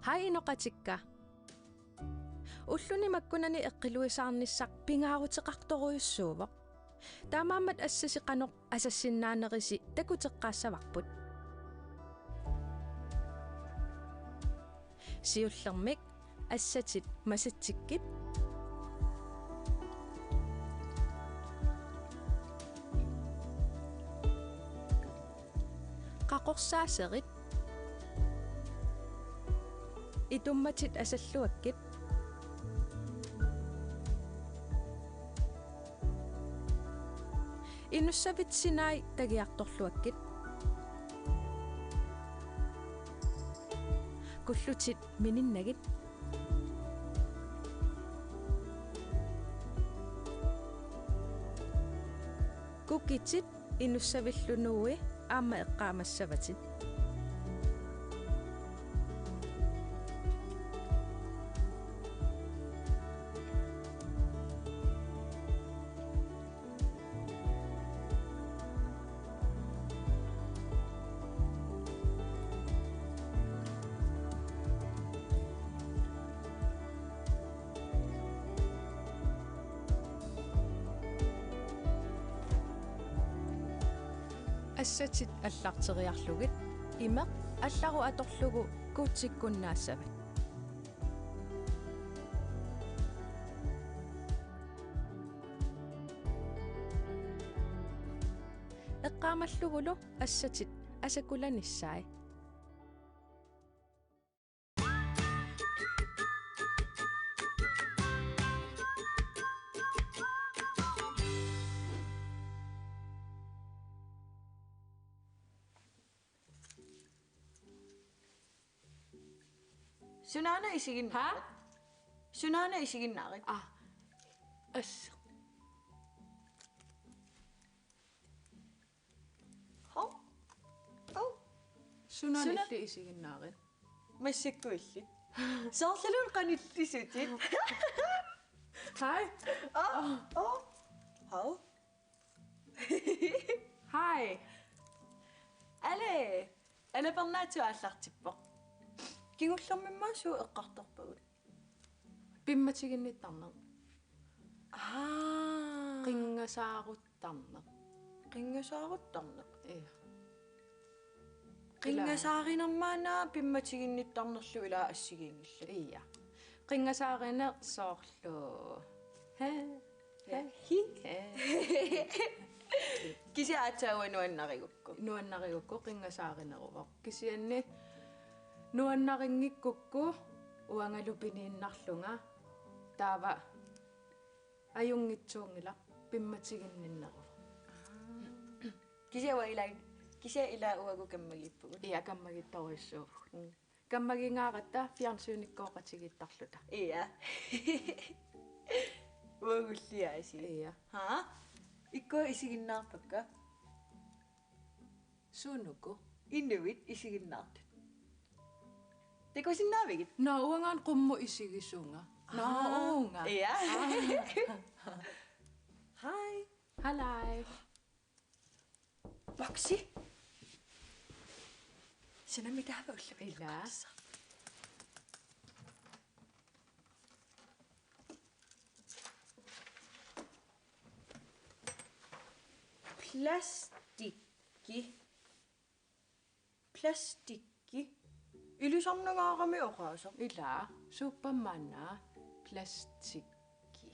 Hai inoqatikka. Ulluni makkunani eqqiluisarnissaq pingaarutiqartoruyussuuvoq. Taamaammat assasiqanoq asassinnaanерisi takuteqqaassavaqput. Siullermik assatit masattikkit. Qaqorsaaserit. Itummatit asalluakkit. Inussavitsinai tagiartorluakkit. Kullutit mininnagit. Kukitit inussavillunuui aamma eqqaamassavatit. Assatit allarteriarlugit imaq allaru atorlugu kuutsikkunnaassavit. Eqqaamallugulu assatit asakulanissaai. Sunana isigin. Ha? Sunana isiginnaarit. Ass. Hov. Sunanilli isiginnaarit. Massakkuillit. Soorlalun qanillisutit. Hai. Hov. Hai. Ale. Anapernaatu allartippoq. Kingullermimmaasuu eqqartorpagut. Pimmatiginnittarneq. Qingasaaruttarneq. Qingasaaruttarneq. Iya. Qingasaarinermaana pimmatiginnittarnerlu ilaa assigiingillat. Iya. Qingasaarineq soorlu. Kisiaataawa nuannarigukku. Nuannarigukku qingasaarineruvoq. Kisianni nuannaringikkukku uangalupiniinnarlunga taava ajungitsuungila pimmatiginninneruvoq. Kisia ilaa uagu kammagippugut. Iya kammagittorissuuf. Kammagingaaqatta fiarsuunikkoqatigittarluta. Iya. Uagulliaasi. Iya. Ha? Ikkua isiginnaarpakka? Suunuku. Inuit isiginnaartut. Tekusinnaavigit? No uangaan qummu isigisuunga. No uunga. Iya. Hai. Halai. Boksi. Sinä mitä ulla? Ila. Plastikki. Ilisarnagaarami oqaasa. Ila. Suppamanna. Plastikki.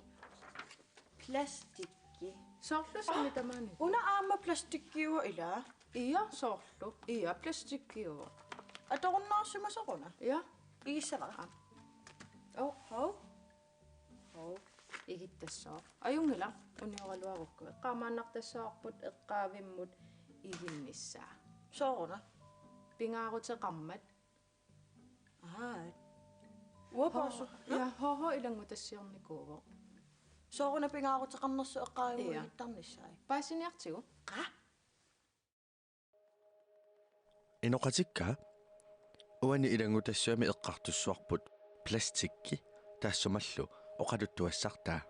Plastikki. Soorlu mitä mä nyt? Una aamma plastikkiua ilaa. Iya soorlu. Iya plastikki joo. Atorunnaarsimasaquna. Ja. Igissaraa. Hov. Igittassoo. Ajungila uniorluarukku. Eqqaamaannartassaarput eqqaavimmut iginnissaa. Sooruna. Pingaaruteqarmat. Uapaasu. Ja hoho ilangutassiornikuuvoq. Sooruna pingaaruteqarnersu eqqaavimu igittarnissaai. Paasiniartigu. Qa? Inoqatikka uani ilangutassiami eqqartussuarput plastikki taassumallu oqaluttuassartaa.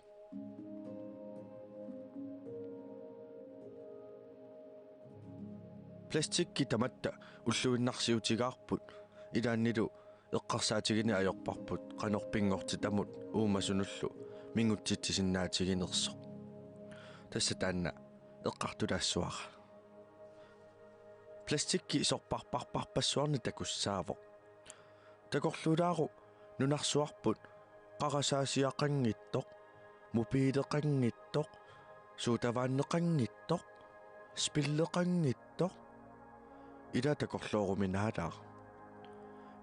Plastikki tamatta ulluinnarsiutigaarput ilaannilu эққарсаатигини ajorparput qanorpingortit amut uummasunullu mingutsitsisinnaatigинерсо тасса таанна эққартулаассуара пластикки сорпарпарпарпассуарни такуссаавоқ такорлулаару нунарсуарпут қарасаасиақангиттоқ мупиилеқангиттоқ суутавааннеқангиттоқ спиллеқангиттоқ ила такорлооруминаалаа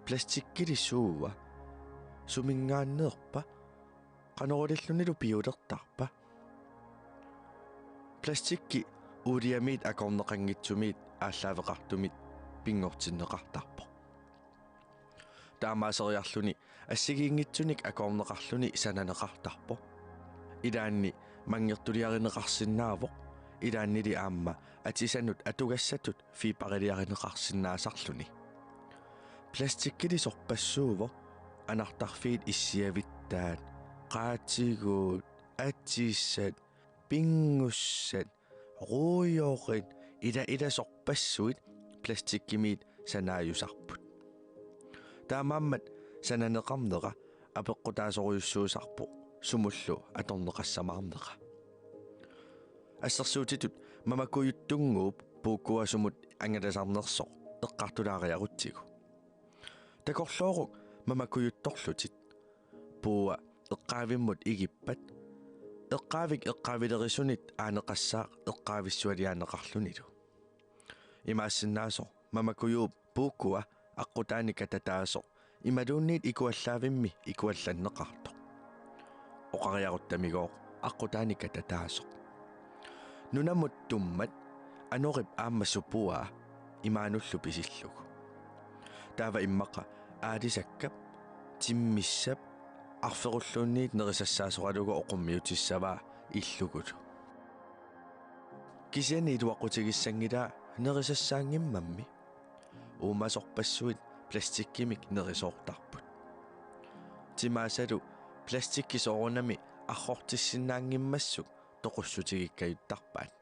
пластиккилиссууа сумингааннеерпа канорулиллунилу пиулертарпа пластикки уулиамиит акорнеқангитсумиит ааллаавеқартумит пингортиннеқартарпо таамаасериарлуни ассигиингитсуник акорнеқарлуни сананеқартарпо илаанни мангертулиаринеқарсинаавоқ илааннили аама атисанут атугассатут фипарилиаринеқарсинаасарлуни пластиккили сорпассууво анартарфиит иссиавиттаат qaatiguut атиссат пингуссат руйорит ила сорпассуит пластиккимиит санааюсарпут таамааммат сананеқарнеqa апеққутаасориуссуусарпу сумуллу аторнеқассамаарнеqa ассерсуутитут мамакуйуттунгууп пууккуасумут ангаласарнерсоқ эққартулаариарутсигу такорлоорук мамакуйутторлутит пуа эққаавиммут игиппат эққаавик эққаавилерисунит аанеқассаақ эққаависсуалиаанеқарлунилу имаассиннаасо мамакуюуп пууккуа аққутаани кататаасо ималуунниит икуаллаавимми икуалланнеқарто оқариаруттамигоо аққутаани кататаасо нунамут туммат анорип ааммассупуа имаануллу писиллугу таава иммақа аалисаккап тиммиссап арферуллуунниит нерисассаасоралугу оқуммиутиссаваа иллугулу кисиани илуақутигиссангилаа нерисассаангиммамми уумасорпассуит пластиккимик нерисоортарпут тимаасалу пластиккисоорунами архортиссиннаангиммассук тоқуссутигиккаюттарпаат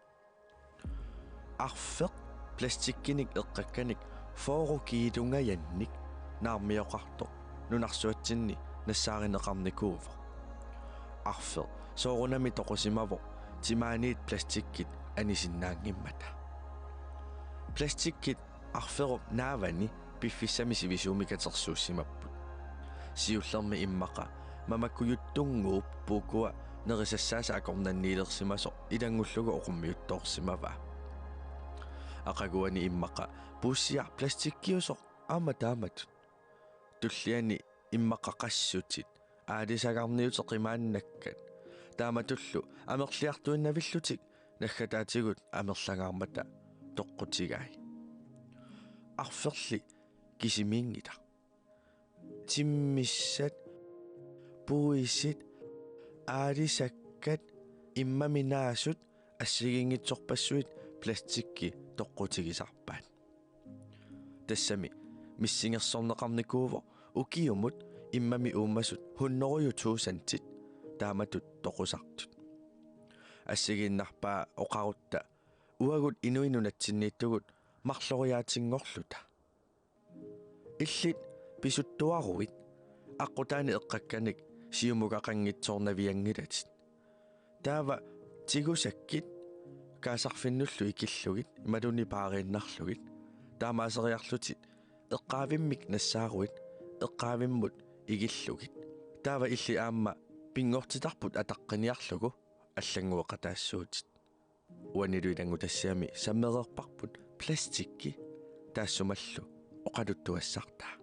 арфеқ пластиккиник эққакканик фоорукиилунгаянник наармиоқарто нунарсуатсинни нассааринеқарникууво арфеқ соорунами тоқусимаво тимааниит пластиккит анисиннаангиммата пластиккит арферуп наавани пиффиссами сивисуумикатерсууссимаппут сиуллерми иммақа мамаккуйуттунгууп пуукуа нерисассааса акорнанниилерсимасо илангуллугу оқуммиутторсимаваа ақагуани иммақа пууссиар пластиккиусоқ аама тааматут туллиани иммақа qassutит аалисагарниутеқимааннаккат тааматуллу амерлиартуиннавиллутик наггатаатигут амерлангаармата тоққутигай арферли кисимиингита тиммиссат пуисит аалисаккат иммаминаасут ассигингитсорпассуит пластикки тоққутигисарпаат тассами миссингерсорнеқарникууво укиумут иммами ууммасут хунноруйутуусантит тааматут тоқусартут ассигиннарпаа оқарутта уагут инуинунатсиннииттугут марлориаатингорлута иллит писуттуаруит аққутаани эққакканик сиумугақангитсоорнавиангилатит таава тигусаккит каасарфиннуллу икиллугит малуни паарииннарлугит таамаасериарлутит эққаавиммик нассааруит эққаавиммут игиллугит таава илли аама пингортитарпут атаққиниарлугу аллангуэқатаассуутит уанилуилангу тассиами саммереерпарпут пластикки таассумаллу оқалуттуассартаа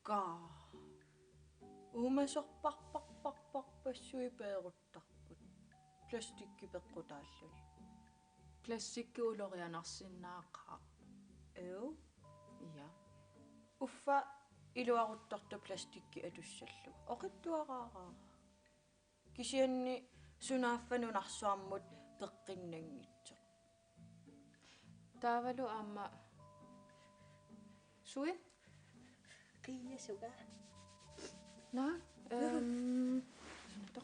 kaa уумасорпарпарпарпассуи пееруттарпут пластикки пеққутааллуни Plastikki ulorianarsinnaaqaa. эу Ja. уффа илуарутторто пластикки атуссаллу оқиттуараараа кисианни сунааффанунарсуармут пеққиннангитсо Taavalu aamma. Suin? qiyasuga Na, sådan der.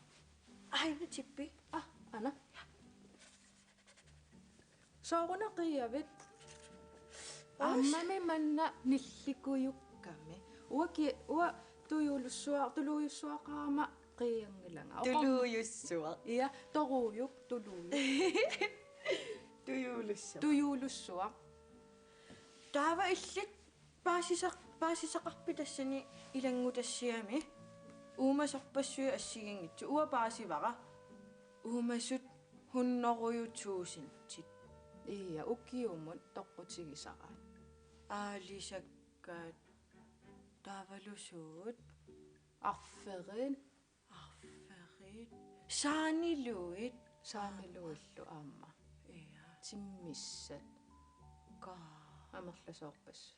aina tippi Anna. Sooruna qiavit. Ammami manna nillikuyukkami. Ua tuluйuссуақарма qiangilanga. tulujussua Ia, toruyuk tuluyuk. tuyulussa Tuyulussuaq. taava illit paasisaqarpi tassani ilangutassiami uumasorpassui assigingitsu ua paasivara uumasut hunnoruyutuusintsit Ia, ukiumut toqqutigisaqaat. aalisakkaat taavalusuut Arferin arferit saaniluit saamiluillu aamma. ia Timmissat kaa amerlasoorpassu.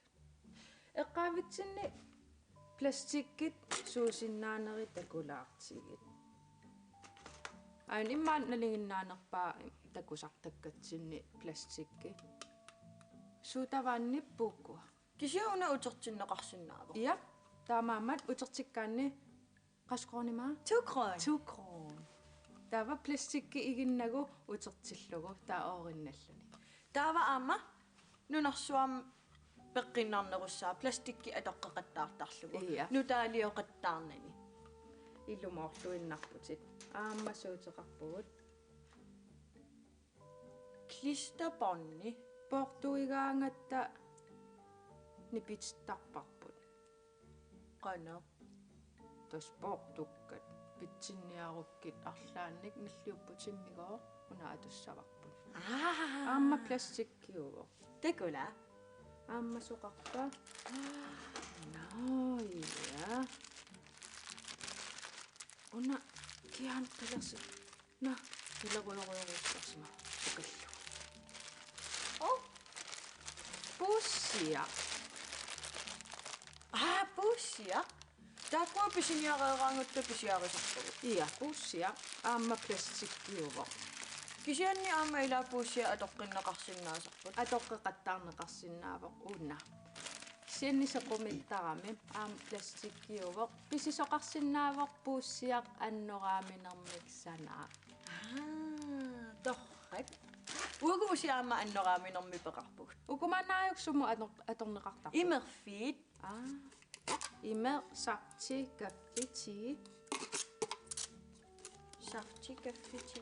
Eqqaavitsinni plastikkit suusinnaaneri takulaartigit. Ain immaan nalinginnaanerpaa takusartakatsinni plastikki. Suutavaanni puukkua. kisiuna utertinneqarsinnaavo Ia, taamaammat utertikkaanni qasqornimaa 2 kroner 2 kroon. Tava plastikki iginnagu utertillugu taaorinnalluni. taava aamma nunarsuam peqqinnarnerussaa plastikki atoqqeqattaartarlugu Ia. nutaalioqattaarnani Illumorluinnarputit. Aamma suuteqarpugut. klisterbåndni Portuigaangatta nipitstarparput. qana Tos portukkat pitsinniarukkit arlaannik nilliupputimmigoor una atussavarput. Aamma plastikkiugo. tekula Aamma soqarpa. Noia. Una kian pelersi. Na, pileruyoruyorussasma. Tukallu. oh Pussia. pussia taakua pisiniareeraangutta pisiarisarpugu Ia, pussia. Aamma plastikkiugo. kisianni aamma ila pussia atoqqinneqarsinnaasarput Atoqqeqattaarneqarsinnaavoq una. Sianni sequmittarami aam plastikkiuvoq pisisoqarsinnaavoq puussiaq annoraaminermik sanaa. torrak uagu usiaamma annoraaminermi peqarpug Ukumannaajuksumu atorneqartar. imerfiit Imer sarti kaffiti. safti kaffiti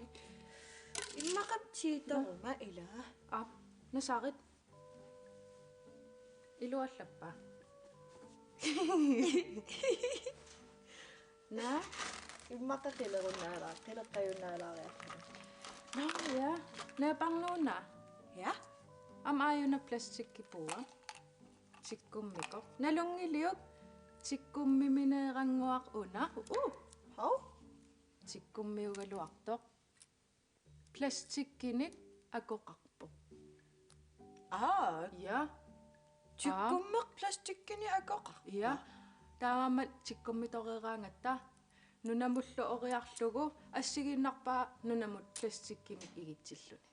immaqaptiitoruma ila Nasarit. Iluallappa. Na? immaqaqilerunnaala qileqqajunnaalaariarlu Naia. Napangnuuna. ja Am aajuna plastikkipuua. Tikkummiko. Nalungiliuk. Tikkummimineeranguaq una. hau Tikkummiugaluartoq. Plastikkinik akoqarpoq. Ja. tikkummeq plastikkini akoqa Ja. Taamammat tikkummitorieraangatta. Nunamullu oriarlugu assiginnarpaa nunamut plastikkimik igitsilluni.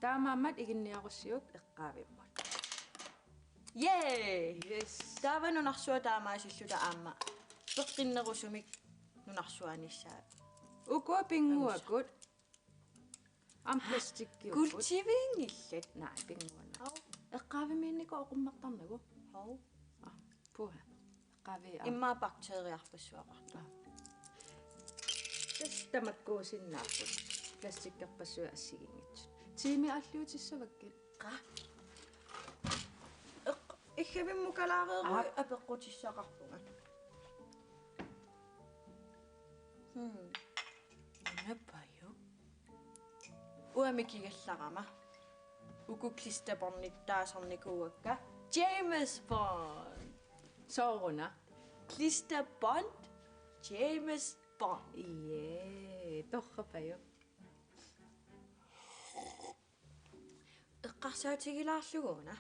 Taamammat iginniarussiuk eqqaavimmut. yay Yes. taava nunarsuа taamaasilluta aamma peqqinnerusumik nunarsuanissaa Ukua pinguakut. Am plastikkiukut. kultiviingillat Nai pinguana. hau Eqqaavimiinniko oqummartarnagu. hau Puha. Eqqaavi immaa bakteeriarpassuaqarta tamakkuusinnaarput. Plastikkerpassua assigingitsu. Tiimi alluutissavakkit. qa ikkavimmukalaaqeerui apeqqutissaqarpunga napaju uamikigallarama ukuklisterbornittaasarnikuuakka James Bond Sooruna. Klisterbond James Bond Ie, torrapaju. eqqarsaatigilaarluguuna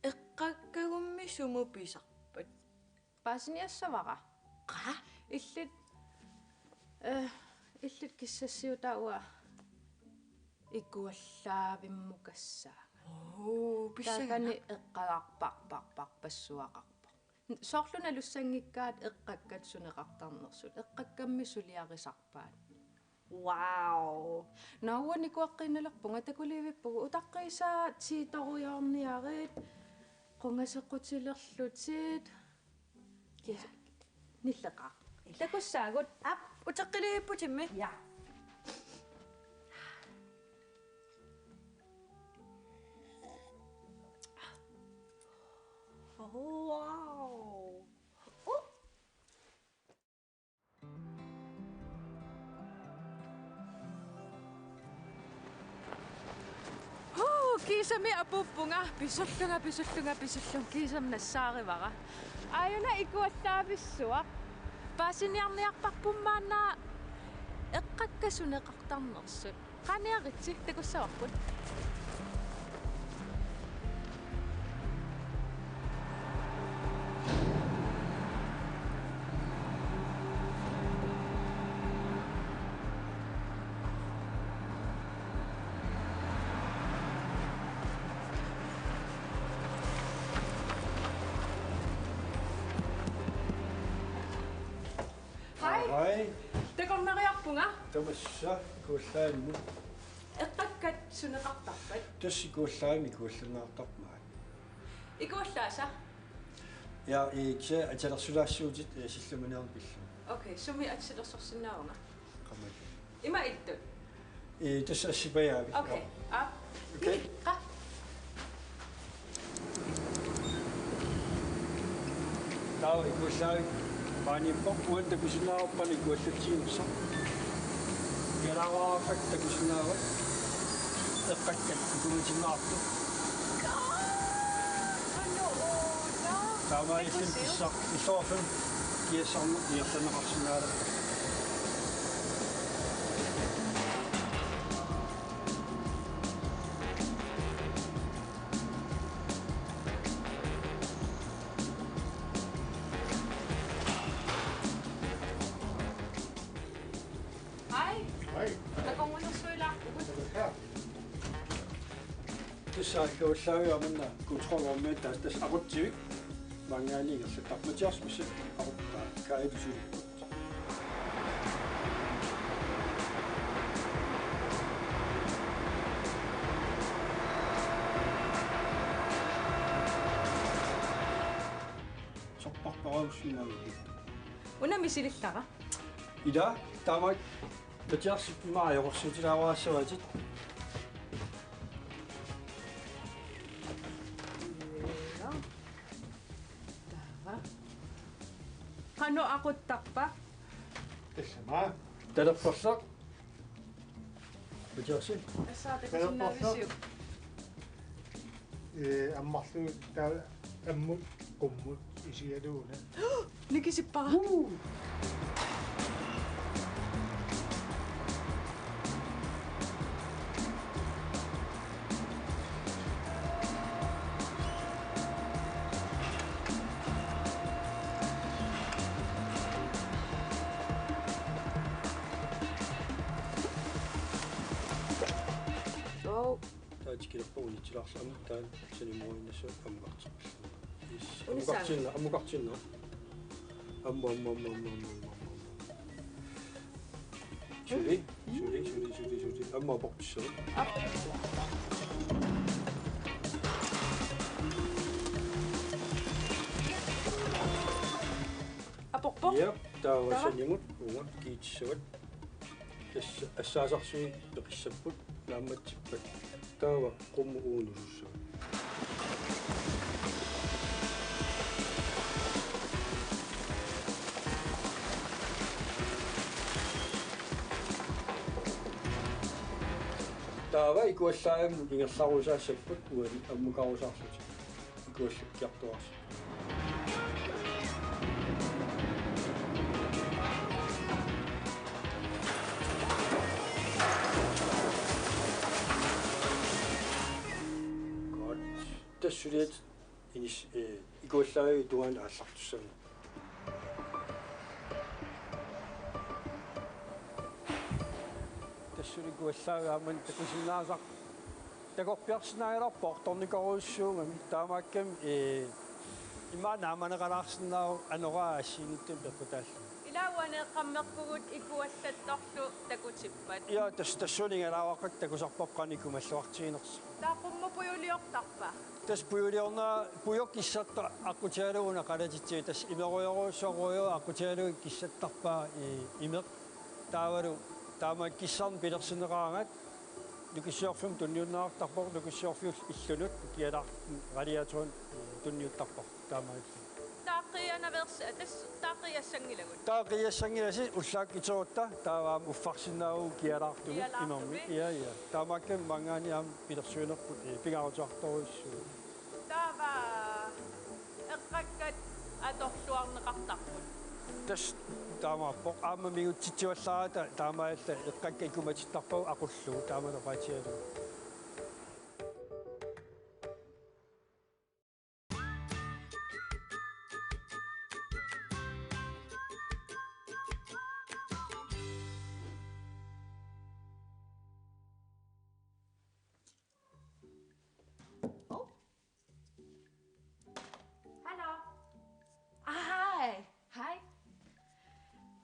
eqqakkagummi sumupisarpat Paasiniassavara. qa Illit kissassiutaua ikkuallaavimmukassaaga. pissaga Taakani eqqalarparparpar passuaqarpa. Sorluna lussangikkaat eqqakkat suneqartarnersut. Eqqakkammi suliarisarpaat. Wow. Nauani kuaqqinnalerpunga takulivippugu utaqqiisaa tiitoriorniarit qungaseqqutilerlutit nilleqa. Takussaagut Ap, utaqqilipputimmi. ja. Oh, wow. Kiisami apuppunga pisullung kiisam nassaarivara. Ayuna ikuallaavissua. Paasiniarniarparpummaanna eqqakkasuneqartarnersut. Qaniaritsi takussavарput. Hej. Takornariarpunga Тамасса кууллаанму eqqakkat suneqartarpat. тасси кууллаами кууллангаартармаа. Ikuallaasa. Я икса аталерсулаассуутит силлуманиарн пиллу. Okay, sumi atsillersorsinnaarunga. Qammat. Ima ittut. Тасса ассипаяави. Okay. Up. Okay. Qa. Таа кууллаави панимпо уанта кусинаарпани кууллатсиинерса. Ялаваафак такусинаава. эққаккат кумитингаарту. Таа исин писсақ исоофэн киасарну иерланеқарсинаала. Кууллаавиарманна кутроормаат тас акутсивик мангаалигерсу тарматиарсмисса акутта каидусулиппут сорпарпараусинаагит Унамисилиллара. ида тамак матиарсиппимаа йорсутилааваассаватит Qanu aquttaqpa. тассама талерперлақ матиарси Assaatakusinnaavisiu. аммарлу таа аммут qumмут исиалууна Nikisippara. таатикилерпуунитсилаарса аммутаан санимуиннассу аммуқартиппаллу Унисаана. аммуқартинна амма Шули амма боксо Aporpo. я таа санимут унга киитсуат тасса ассаасарсуи пеқиссаппут наамматсиппат таава qummu uunussuссу таава икуаллааямму ингерларусаассаппут уани аммукарусаарсути икуаллаккиартуарси тассулиат инис икуаллааги туан ааллартуссами тассули куаллаагааман такусинаасақ такорпиарсинаагиларпо орторникоруйссуугами таамааккам Imma naamanaqalaarsinnaaru anoraa assiinittum peqqutaallу. Ilauane qammerpugut ikuallattorlu takutippat. Ja tassuningalaawaqqak takusarpaqqanikumалluartiinerс. Taaqummu puyuliortarpa. Tas puyuliornaa puyokissarta aqutialuuna qalatitsi tas imeruyoruussoruyo aqutialuun kissattarpaa imeq taavalu taama kissarn pilersineqaangat nukissiorfum tunniunnaartarpor nukissiorfiul illunut kialaar raliatuun tunniuttarpor taamaat. Taaqiassangilagut. Taaqiassangilaси ullaakkitorutta taavaam uffarsinnaaru kialaartumik imermi ja taamaakkan mangaani aam pilersuinerput pingarutuartoruissu. Taava eqqakkat atorluarneqartarput. Tas taamaappoq aamma migutsitsuallaarata taamaalla eqqakka ikumatittarpau aqullugu taamaloqaatialu.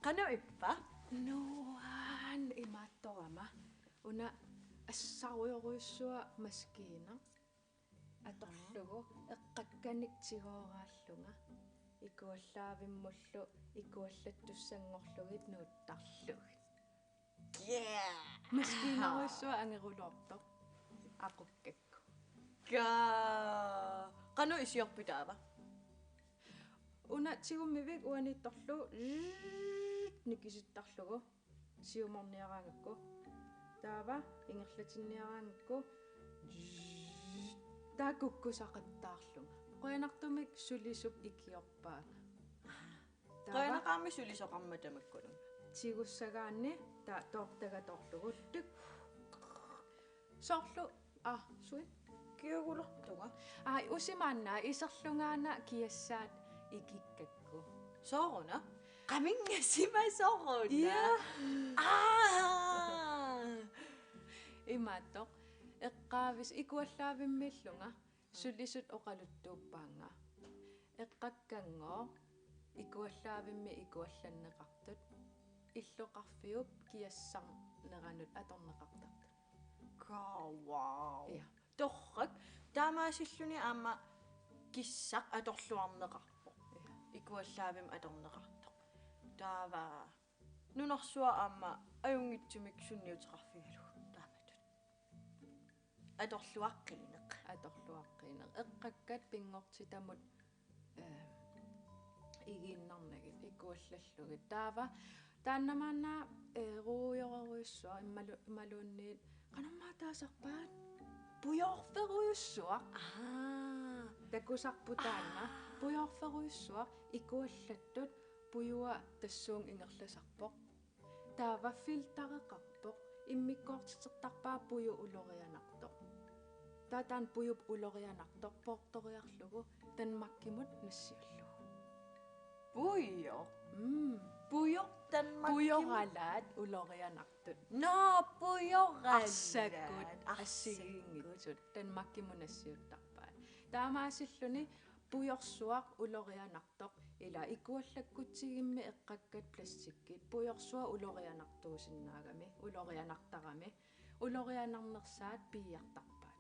Qanu ippa? Nuan imattorama. Una assaruyuruissua maskiina. Atorlugu eqqakkaniktigooraallunga. Ikuallaavimullu ikuallattussangorlugit nuuttarlugit. Yeah. Maskiinaruissua angerulortor. Aqukkakku. Qanu isiorpitaava? Una tigummivik uanittorlu nikisittarlugu siumorniaraangakku taava ingerlatinniaraangakku taakukkusaqattaarlunga qoyanartumik sulisup ikiorpaa Qoyanaqaammi sulisoqarmatamakkunu tigussagaanni taa toortagatorlugu tuk sorlu sui kiugulortuga usimaannaa iserlungaana kiassaat ikikkakku sooruna qamingasima sooruna imaattoq eqqaavis ikuallaavimmiillunga sulisut oqaluttuuppaanga eqqakkangoo ikuallaavimmi ikuallanneqartut illoqarfiup kiassarneranut atorneqartartut wow torrak taamaasilluni aamma kissaq atorluarneqarpo ikuallaavim atorneqartoq taava nunarsua aamma ajungitsumik sunniuteqarfigalugu taamatut atorluaqqiineq eqqakkat pingortitamut igiinnarnagit ikuallallugit taava taannamaannaa ruuyoreruissua immaluunniit qanammaa taasarpaat puyorferuissuaq takusarputaanna puyorferuissuaq ikuallattut puyua tassuung ingerlasarpoq taava filtareqarpoq immikkoortitertarpaa puyu ulorianartoq taataan puyup ulorianartoq portoriarlugu tanmakkimut nassiullugu puyo tanmakkimut puyoralaat ulorianartut puyoralaat assigiingitsut tanmakkimun nassiuttarpaat taamaasilluni puyorsuaq ulorianartoq ila ikuallakkutigimmi eqqakkat plastikkit puyоrsua ulorianartuusinnaagami ulorianartarami ulorianarnersaat piiartarpaat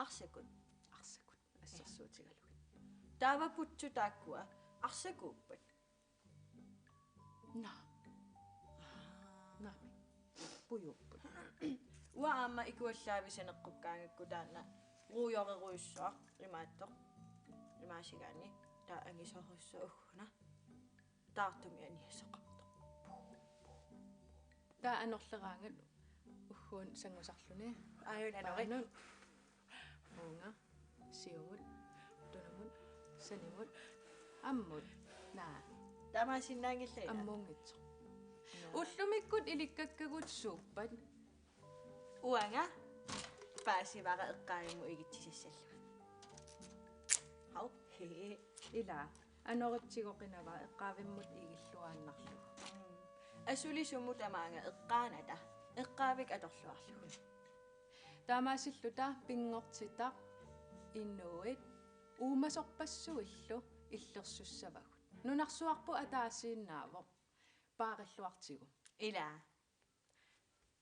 arsakut assarsuutigalugit taava putsutaakkua arsakuuppat naami puyupput ua aamma ikuallaavisaneqqukkaangakku taanna ruuyoreruissuaq imaattoq imaasigaani taa angisorussu ugguna taartumi aniasoqartoq taa anorleraangat ugguun sangusarluni ayunanori uunga siumut tunamut sanimut ammut naa taamaasinnaangillaa ammuungitso ullumikkut ilikkakkagut suuppat uanga paasivara eqqaagimu igitsisassallu hau ila anoritsigоqinava eqqaavimmut igilluaannarlugu asulisumut amaanga eqqaanata eqqaavik atorluarlugu taamaasilluta pingortitaq innuit uumasorpassuillu иллерсуссавагут нунарсуарпу атаассииннаавор паариллуартигу Ila.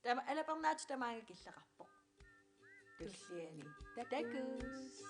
Tama alapernaat tamaanga killaqarpoq. Tulliani. Takus.